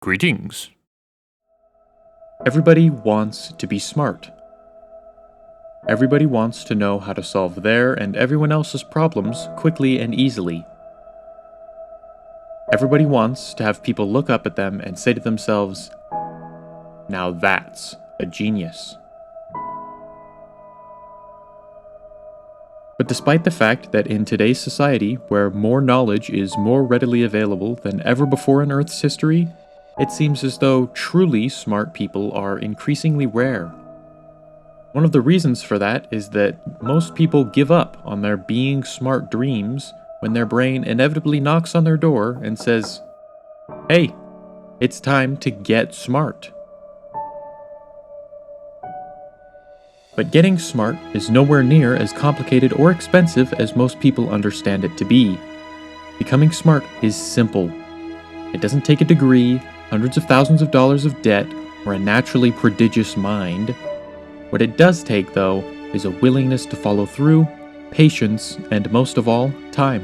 Greetings. Everybody wants to be smart. Everybody wants to know how to solve their and everyone else's problems quickly and easily. Everybody wants to have people look up at them and say to themselves, "Now that's a genius." But despite the fact that in today's society, where more knowledge is more readily available than ever before in Earth's history, it seems as though truly smart people are increasingly rare. One of the reasons for that is that most people give up on their being smart dreams when their brain inevitably knocks on their door and says, "Hey, it's time to get smart." But getting smart is nowhere near as complicated or expensive as most people understand it to be. Becoming smart is simple. It doesn't take a degree, hundreds of thousands of dollars of debt, or a naturally prodigious mind. What it does take, though, is a willingness to follow through, patience, and most of all, time.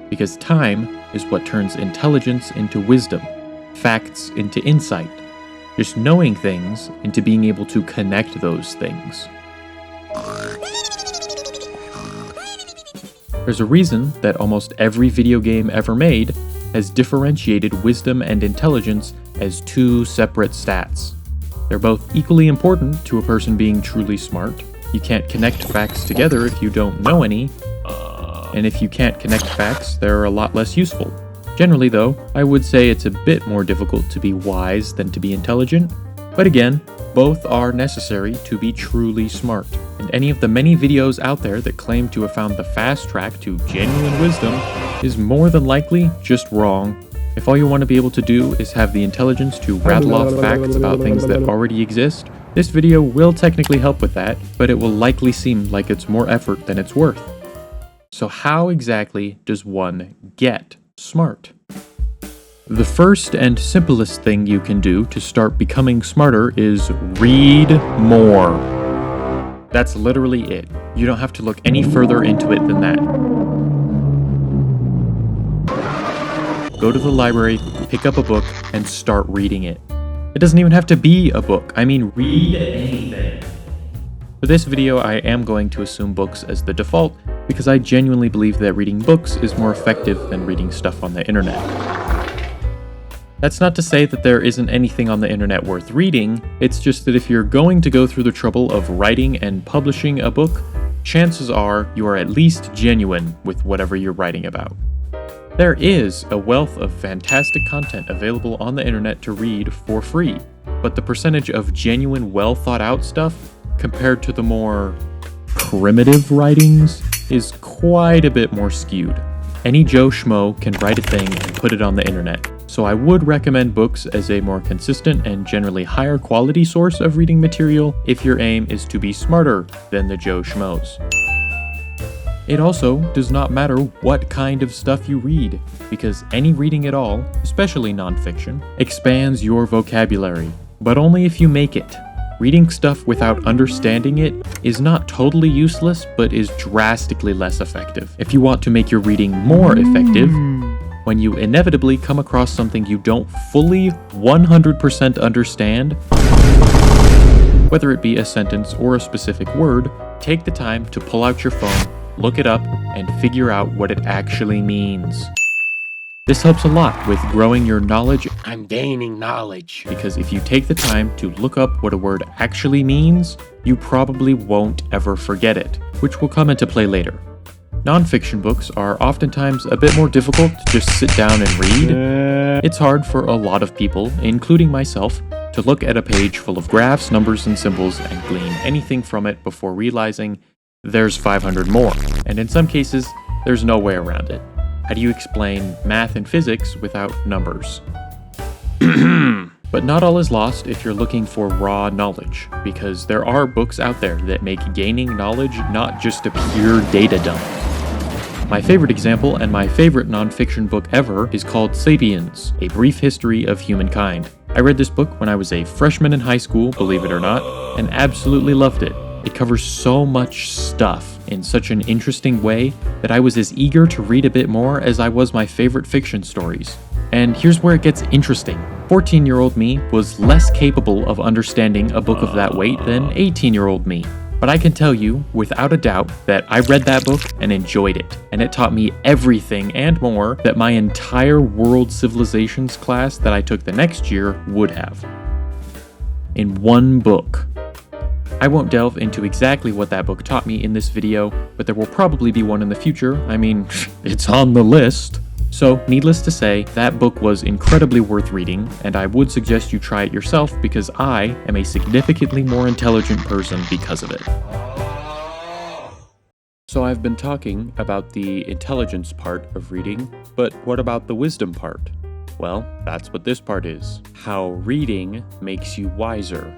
Because time is what turns intelligence into wisdom, facts into insight, just knowing things into being able to connect those things. There's a reason that almost every video game ever made has differentiated wisdom and intelligence as two separate stats. They're both equally important to a person being truly smart. You can't connect facts together if you don't know any, and if you can't connect facts, they're a lot less useful. Generally though, I would say it's a bit more difficult to be wise than to be intelligent, but again, both are necessary to be truly smart. And any of the many videos out there that claim to have found the fast track to genuine wisdom is more than likely just wrong. If all you want to be able to do is have the intelligence to rattle off facts about things that already exist, this video will technically help with that, but it will likely seem like it's more effort than it's worth. So how exactly does one get smart? The first and simplest thing you can do to start becoming smarter is read more. That's literally it. You don't have to look any further into it than that. Go to the library, pick up a book, and start reading it. It doesn't even have to be a book. I mean, read anything. For this video, I am going to assume books as the default because I genuinely believe that reading books is more effective than reading stuff on the internet. That's not to say that there isn't anything on the internet worth reading, it's just that if you're going to go through the trouble of writing and publishing a book, chances are you are at least genuine with whatever you're writing about. There is a wealth of fantastic content available on the internet to read for free, but the percentage of genuine, well-thought-out stuff compared to the more primitive writings is quite a bit more skewed. Any Joe Schmo can write a thing and put it on the internet, so I would recommend books as a more consistent and generally higher quality source of reading material if your aim is to be smarter than the Joe Schmoes. It also does not matter what kind of stuff you read, because any reading at all, especially nonfiction, expands your vocabulary, but only if you make it. Reading stuff without understanding it is not totally useless, but is drastically less effective. If you want to make your reading more effective, when you inevitably come across something you don't fully 100% understand, whether it be a sentence or a specific word, take the time to pull out your phone, look it up, and figure out what it actually means. This helps a lot with growing your knowledge. I'm gaining knowledge. Because if you take the time to look up what a word actually means, you probably won't ever forget it, which will come into play later. Nonfiction books are oftentimes a bit more difficult to just sit down and read. It's hard for a lot of people, including myself, to look at a page full of graphs, numbers, and symbols and glean anything from it before realizing there's 500 more, and in some cases, there's no way around it. How do you explain math and physics without numbers? But not all is lost if you're looking for raw knowledge, because there are books out there that make gaining knowledge not just a pure data dump. My favorite example and my favorite nonfiction book ever is called Sapiens, A Brief History of Humankind. I read this book when I was a freshman in high school, believe it or not, and absolutely loved it. It covers so much stuff in such an interesting way that I was as eager to read a bit more as I was my favorite fiction stories. And here's where it gets interesting. 14-year-old me was less capable of understanding a book of that weight than 18-year-old me. But I can tell you, without a doubt, that I read that book and enjoyed it, and it taught me everything and more that my entire world civilizations class that I took the next year would have. In one book. I won't delve into exactly what that book taught me in this video, but there will probably be one in the future. I mean, it's on the list. So, needless to say, that book was incredibly worth reading, and I would suggest you try it yourself because I am a significantly more intelligent person because of it. So I've been talking about the intelligence part of reading, but what about the wisdom part? Well, that's what this part is. How reading makes you wiser.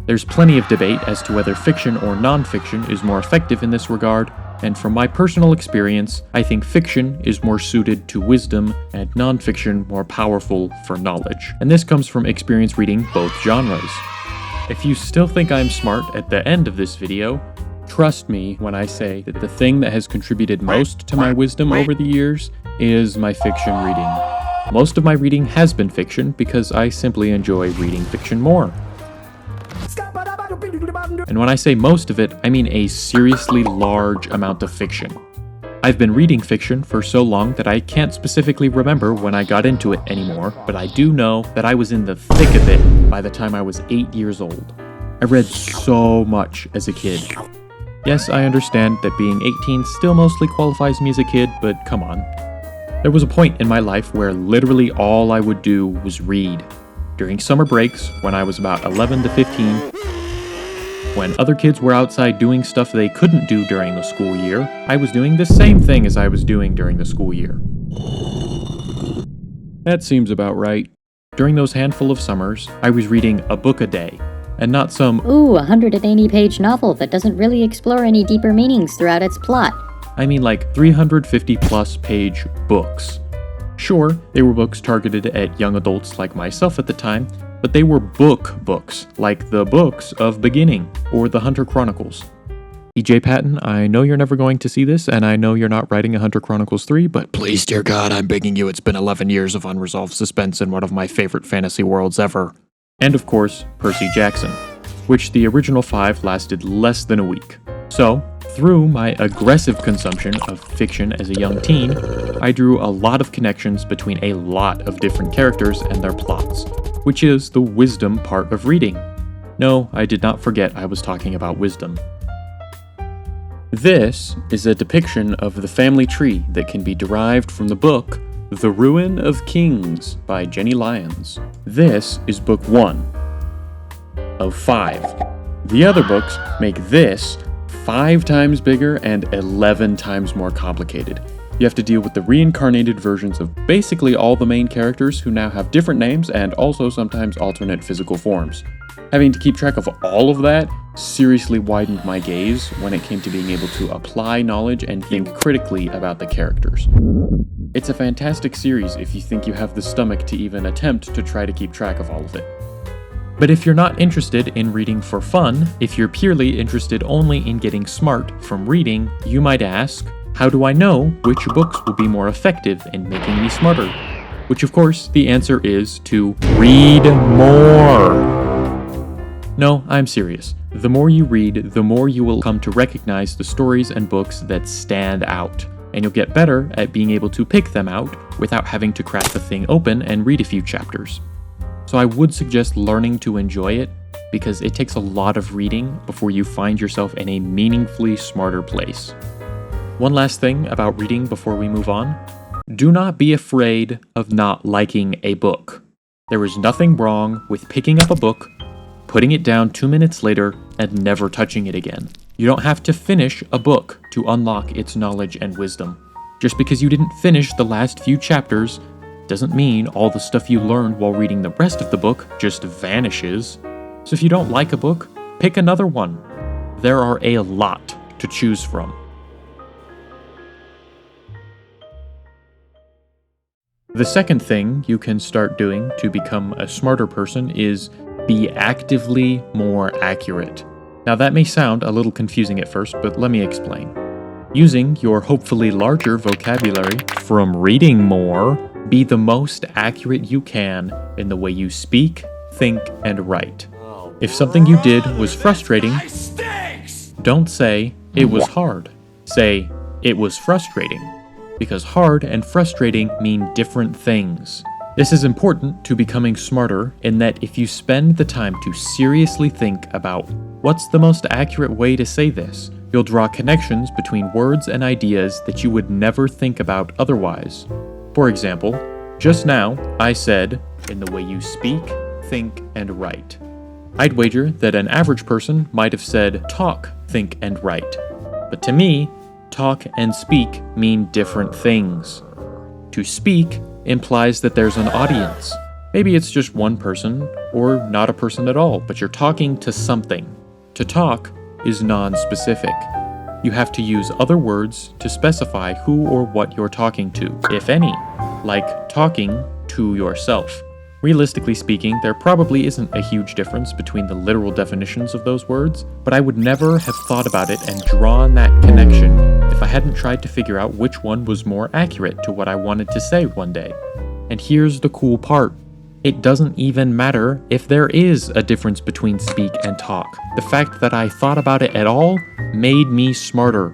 There's plenty of debate as to whether fiction or nonfiction is more effective in this regard, and from my personal experience, I think fiction is more suited to wisdom and nonfiction more powerful for knowledge. And this comes from experience reading both genres. If you still think I'm smart at the end of this video, trust me when I say that the thing that has contributed most to my wisdom over the years is my fiction reading. Most of my reading has been fiction because I simply enjoy reading fiction more. And when I say most of it, I mean a seriously large amount of fiction. I've been reading fiction for so long that I can't specifically remember when I got into it anymore, but I do know that I was in the thick of it by the time I was 8 years old. I read so much as a kid. Yes, I understand that being 18 still mostly qualifies me as a kid, but come on. There was a point in my life where literally all I would do was read. During summer breaks, when I was about 11 to 15, when other kids were outside doing stuff they couldn't do during the school year, I was doing the same thing as I was doing during the school year. That seems about right. During those handful of summers, I was reading a book a day, and not some 180-page novel that doesn't really explore any deeper meanings throughout its plot. I mean like 350-plus page books. Sure, they were books targeted at young adults like myself at the time, but they were books, like the books of Beginning or the Hunter Chronicles. EJ Patton, I know you're never going to see this, and I know you're not writing a Hunter Chronicles 3, but please, dear God, I'm begging you, it's been 11 years of unresolved suspense in one of my favorite fantasy worlds ever. And of course, Percy Jackson, which the original 5 lasted less than a week. So, through my aggressive consumption of fiction as a young teen, I drew a lot of connections between a lot of different characters and their plots, which is the wisdom part of reading. No, I did not forget I was talking about wisdom. This is a depiction of the family tree that can be derived from the book The Ruin of Kings by Jenny Lyons. This is book 1 of 5. The other books make this 5 times bigger and 11 times more complicated. You have to deal with the reincarnated versions of basically all the main characters who now have different names and also sometimes alternate physical forms. Having to keep track of all of that seriously widened my gaze when it came to being able to apply knowledge and think critically about the characters. It's a fantastic series if you think you have the stomach to even attempt to try to keep track of all of it. But if you're not interested in reading for fun, if you're purely interested only in getting smart from reading, you might ask, how do I know which books will be more effective in making me smarter? Which of course, the answer is to read more. No, I'm serious. The more you read, the more you will come to recognize the stories and books that stand out, and you'll get better at being able to pick them out without having to crack the thing open and read a few chapters. So I would suggest learning to enjoy it, because it takes a lot of reading before you find yourself in a meaningfully smarter place. One last thing about reading before we move on. Do not be afraid of not liking a book. There is nothing wrong with picking up a book, putting it down 2 minutes later, and never touching it again. You don't have to finish a book to unlock its knowledge and wisdom. Just because you didn't finish the last few chapters doesn't mean all the stuff you learned while reading the rest of the book just vanishes. So if you don't like a book, pick another one. There are a lot to choose from. The second thing you can start doing to become a smarter person is be actively more accurate. Now that may sound a little confusing at first, but let me explain. Using your hopefully larger vocabulary from reading more Be the most accurate you can in the way you speak, think, and write. If something you did was frustrating, don't say, "It was hard." Say, "It was frustrating." Because hard and frustrating mean different things. This is important to becoming smarter in that if you spend the time to seriously think about what's the most accurate way to say this, you'll draw connections between words and ideas that you would never think about otherwise. For example, just now I said, "in the way you speak, think, and write." I'd wager that an average person might have said talk, think, and write. But to me, talk and speak mean different things. To speak implies that there's an audience. Maybe it's just one person, or not a person at all, but you're talking to something. To talk is non-specific. You have to use other words to specify who or what you're talking to, if any, like talking to yourself. Realistically speaking, there probably isn't a huge difference between the literal definitions of those words, but I would never have thought about it and drawn that connection if I hadn't tried to figure out which one was more accurate to what I wanted to say one day. And here's the cool part. It doesn't even matter if there is a difference between speak and talk. The fact that I thought about it at all made me smarter.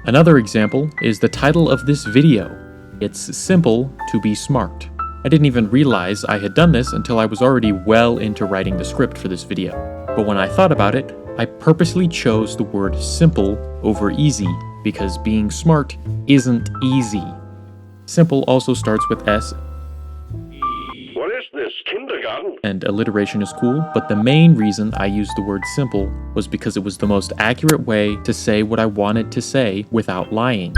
Another example is the title of this video. It's simple to be smart. I didn't even realize I had done this until I was already well into writing the script for this video. But when I thought about it, I purposely chose the word simple over easy because being smart isn't easy. Simple also starts with S. What is this, kindergarten? And alliteration is cool, but the main reason I used the word simple was because it was the most accurate way to say what I wanted to say without lying.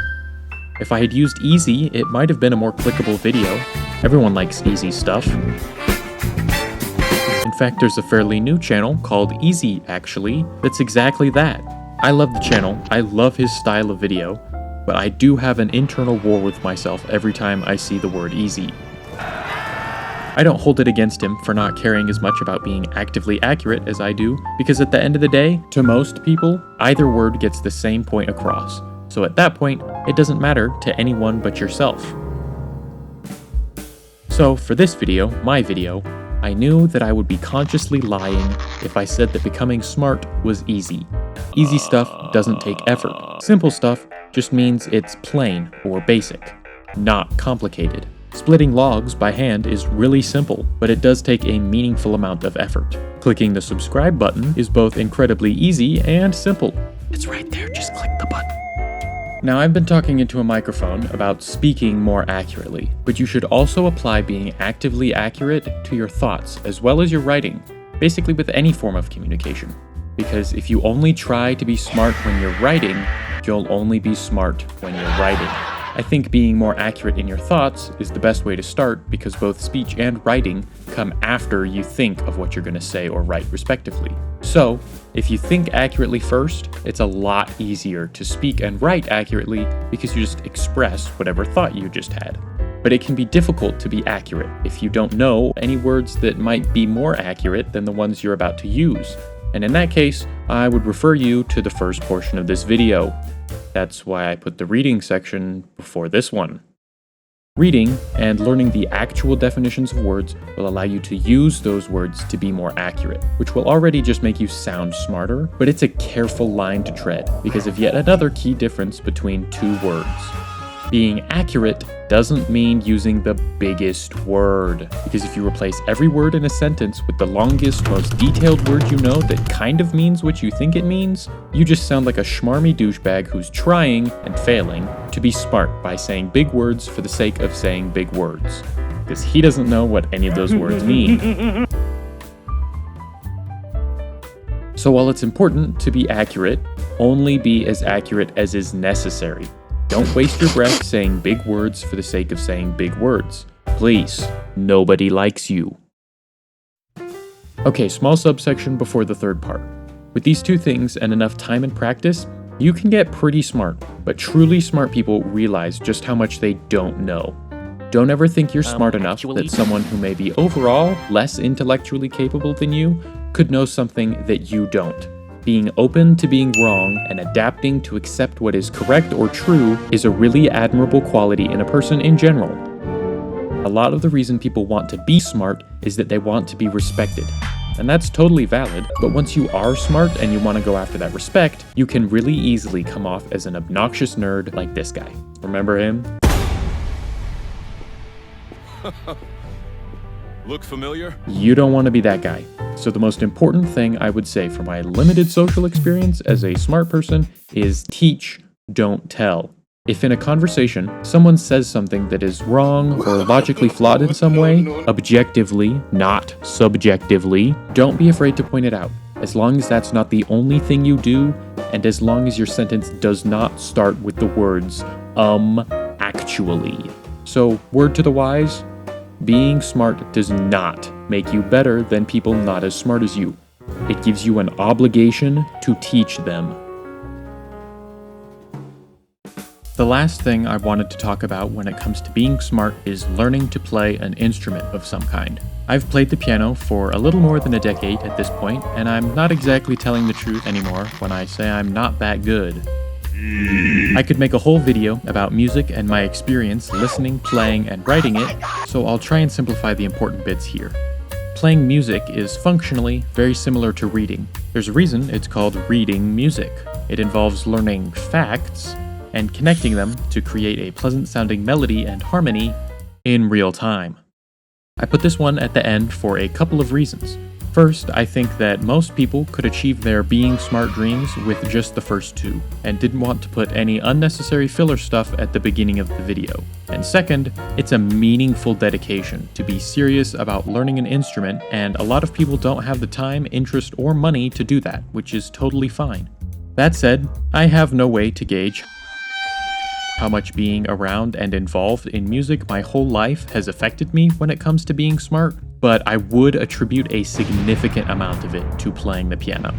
If I had used easy, it might have been a more clickable video. Everyone likes easy stuff. In fact, there's a fairly new channel called Easy, actually, that's exactly that. I love the channel, I love his style of video, but I do have an internal war with myself every time I see the word easy. I don't hold it against him for not caring as much about being actively accurate as I do, because at the end of the day, to most people, either word gets the same point across. So at that point, it doesn't matter to anyone but yourself. So for this video, my video, I knew that I would be consciously lying if I said that becoming smart was easy. Easy stuff doesn't take effort. Simple stuff just means it's plain or basic, not complicated. Splitting logs by hand is really simple, but it does take a meaningful amount of effort. Clicking the subscribe button is both incredibly easy and simple. It's right there, just click the button. Now, I've been talking into a microphone about speaking more accurately, but you should also apply being actively accurate to your thoughts as well as your writing, basically with any form of communication. Because if you only try to be smart when you're writing, you'll only be smart when you're writing. I think being more accurate in your thoughts is the best way to start because both speech and writing come after you think of what you're going to say or write respectively. So, if you think accurately first, it's a lot easier to speak and write accurately because you just express whatever thought you just had. But it can be difficult to be accurate if you don't know any words that might be more accurate than the ones you're about to use. And in that case, I would refer you to the first portion of this video. That's why I put the reading section before this one. Reading and learning the actual definitions of words will allow you to use those words to be more accurate, which will already just make you sound smarter, but it's a careful line to tread because of yet another key difference between two words. Being accurate doesn't mean using the biggest word, because if you replace every word in a sentence with the longest, most detailed word you know that kind of means what you think it means, you just sound like a schmarmy douchebag who's trying, and failing, to be smart by saying big words for the sake of saying big words, because he doesn't know what any of those words mean. So while it's important to be accurate, only be as accurate as is necessary. Don't waste your breath saying big words for the sake of saying big words. Please, nobody likes you. Okay, small subsection before the third part. With these two things and enough time and practice, you can get pretty smart, but truly smart people realize just how much they don't know. Don't ever think you're smart enough that someone who may be overall less intellectually capable than you could know something that you don't. Being open to being wrong and adapting to accept what is correct or true is a really admirable quality in a person in general. A lot of the reason people want to be smart is that they want to be respected. And that's totally valid, but once you are smart and you want to go after that respect, you can really easily come off as an obnoxious nerd like this guy. Remember him? Look familiar? You don't want to be that guy. So the most important thing I would say from my limited social experience as a smart person is teach, don't tell. If in a conversation, someone says something that is wrong or logically flawed in some way, objectively, not subjectively, don't be afraid to point it out. As long as that's not the only thing you do, and as long as your sentence does not start with the words, actually. So, word to the wise, being smart does not make you better than people not as smart as you. It gives you an obligation to teach them. The last thing I wanted to talk about when it comes to being smart is learning to play an instrument of some kind. I've played the piano for a little more than a decade at this point, and I'm not exactly telling the truth anymore when I say I'm not that good. I could make a whole video about music and my experience listening, playing, and writing it, so I'll try and simplify the important bits here. Playing music is functionally very similar to reading. There's a reason it's called reading music. It involves learning facts and connecting them to create a pleasant-sounding melody and harmony in real time. I put this one at the end for a couple of reasons. First, I think that most people could achieve their being smart dreams with just the first two, and didn't want to put any unnecessary filler stuff at the beginning of the video. And second, it's a meaningful dedication to be serious about learning an instrument, and a lot of people don't have the time, interest, or money to do that, which is totally fine. That said, I have no way to gauge how much being around and involved in music my whole life has affected me when it comes to being smart, but I would attribute a significant amount of it to playing the piano.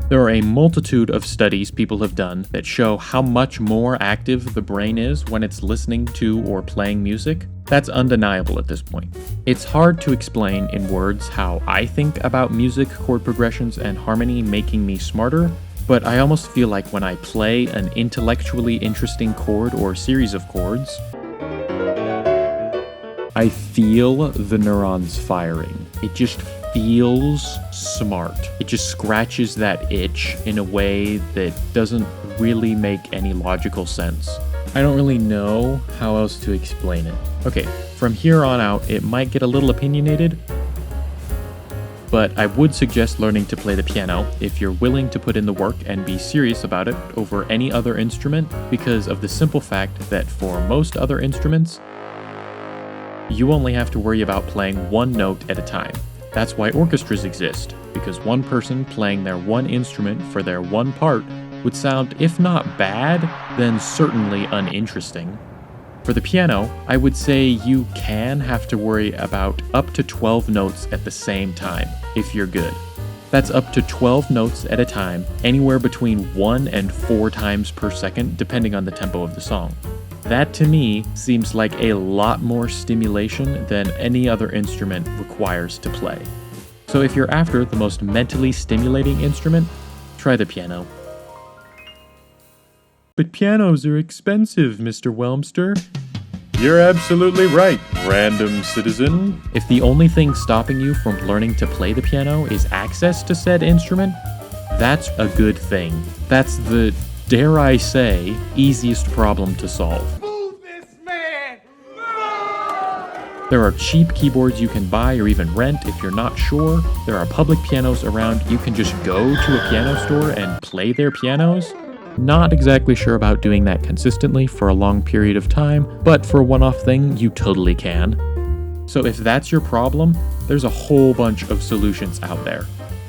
There are a multitude of studies people have done that show how much more active the brain is when it's listening to or playing music. That's undeniable at this point. It's hard to explain in words how I think about music, chord progressions, and harmony making me smarter, but I almost feel like when I play an intellectually interesting chord or series of chords, I feel the neurons firing. It just feels smart. It just scratches that itch in a way that doesn't really make any logical sense. I don't really know how else to explain it. Okay, from here on out, it might get a little opinionated, but I would suggest learning to play the piano if you're willing to put in the work and be serious about it over any other instrument, because of the simple fact that for most other instruments, you only have to worry about playing one note at a time. That's why orchestras exist, because one person playing their one instrument for their one part would sound, if not bad, then certainly uninteresting. For the piano, I would say you can have to worry about up to 12 notes at the same time, if you're good. That's up to 12 notes at a time, anywhere between 1 and 4 times per second, depending on the tempo of the song. That to me seems like a lot more stimulation than any other instrument requires to play. So if you're after the most mentally stimulating instrument, try the piano. But pianos are expensive, Mr. Whelmster. You're absolutely right, random citizen. If the only thing stopping you from learning to play the piano is access to said instrument, that's a good thing. That's the, dare I say, easiest problem to solve. Move this man! There are cheap keyboards you can buy or even rent if you're not sure. There are public pianos around. You can just go to a piano store and play their pianos. Not exactly sure about doing that consistently for a long period of time, but for a one-off thing, you totally can. So if that's your problem, there's a whole bunch of solutions out there.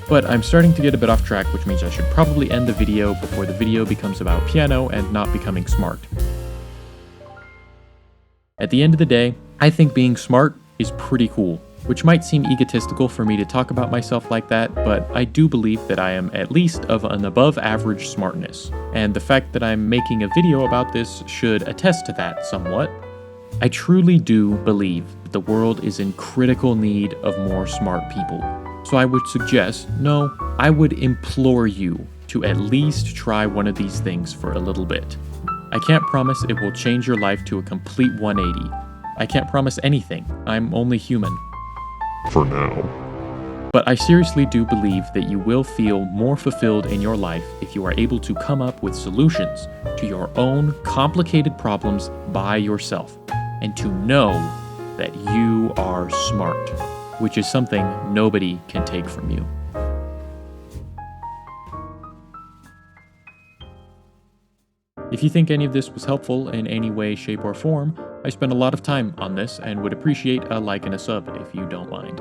But I'm starting to get a bit off track, which means I should probably end the video before the video becomes about piano and not becoming smart. At the end of the day, I think being smart is pretty cool, which might seem egotistical for me to talk about myself like that, but I do believe that I am at least of an above average smartness, and the fact that I'm making a video about this should attest to that somewhat. I truly do believe that the world is in critical need of more smart people, so I would suggest, no, I would implore you to at least try one of these things for a little bit. I can't promise it will change your life to a complete 180, I can't promise anything. I'm only human. For now. But I seriously do believe that you will feel more fulfilled in your life if you are able to come up with solutions to your own complicated problems by yourself, and to know that you are smart, which is something nobody can take from you. If you think any of this was helpful in any way, shape, or form, I spent a lot of time on this and would appreciate a like and a sub if you don't mind.